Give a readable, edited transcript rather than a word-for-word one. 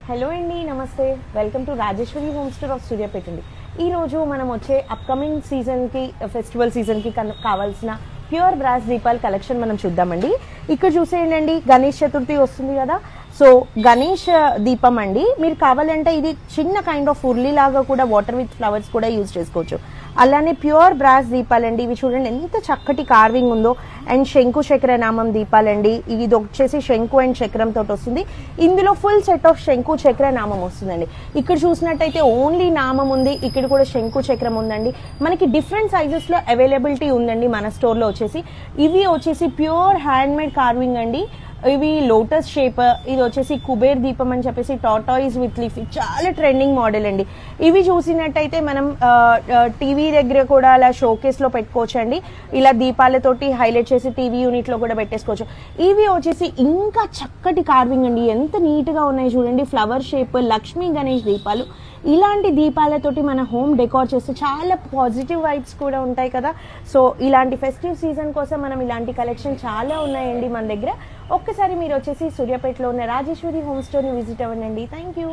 Hello అండి, నమస్తే. Welcome to Rajeshwari home store of Suryapet అండి. ఈరోజు మనం వచ్చే అప్కమింగ్ సీజన్కి, ఫెస్టివల్ సీజన్కి కావాల్సిన ప్యూర్ బ్రాస్ దీపాల కలెక్షన్ మనం చూద్దామండి. ఇక్కడ చూసేయండి, గణేష్ చతుర్థి వస్తుంది కదా. సో గణేష్ దీపం అండి, మీరు కావాలంటే ఇది చిన్న కైండ్ ఆఫ్ ఉర్లీ లాగా కూడా వాటర్ విత్ ఫ్లవర్స్ కూడా యూజ్ చేసుకోవచ్చు. అలానే ప్యూర్ బ్రాస్ దీపాలండి, ఇవి చూడండి ఎంత చక్కటి కార్వింగ్ ఉందో. అండ్ శంకు చక్ర నామం దీపాలండి, ఇది వచ్చేసి శంకు అండ్ చక్రం తోటి వస్తుంది. ఇందులో ఫుల్ సెట్ ఆఫ్ శంకు చక్ర నామం వస్తుందండి. ఇక్కడ చూసినట్టయితే ఓన్లీ నామం ఉంది, ఇక్కడ కూడా శంకు చక్రం ఉందండి. మనకి డిఫరెంట్ సైజెస్ లో అవైలబిలిటీ ఉందండి మన స్టోర్ లో వచ్చేసి. ఇవి వచ్చేసి ప్యూర్ హ్యాండ్ మేడ్ కార్వింగ్ అండి. ఇవి లోటస్ షేప్, ఇది వచ్చేసి కుబేర్ దీపం అని చెప్పేసి టాటాయిస్ విత్ లీఫ్, చాలా ట్రెండింగ్ మోడల్ అండి. ఇవి చూసినట్టయితే మనం టీవీ దగ్గర కూడా అలా షోకేస్ లో పెట్టుకోవచ్చు అండి. ఇలా దీపాలతోటి హైలైట్ చేసి టీవీ యూనిట్ లో కూడా పెట్టేసుకోవచ్చు. ఇవి వచ్చేసి ఇంకా చక్కటి కార్వింగ్ అండి, ఎంత నీట్ గా ఉన్నాయి చూడండి. ఫ్లవర్ షేప్ లక్ష్మీ గణేష్ దీపాలు. ఇలాంటి దీపాలతోటి మన హోమ్ డెకార్ చేస్తే చాలా పాజిటివ్ వైబ్స్ కూడా ఉంటాయి కదా. సో ఇలాంటి ఫెస్టివ్ సీజన్ కోసం మనం ఇలాంటి కలెక్షన్ చాలా ఉన్నాయండి మన దగ్గర. ఒక్కసారి మీరు వచ్చేసి సూర్యాపేటలో ఉన్న రాజేశ్వరి హోమ్ స్టోర్ని విజిట్ అవ్వండి. Thank you.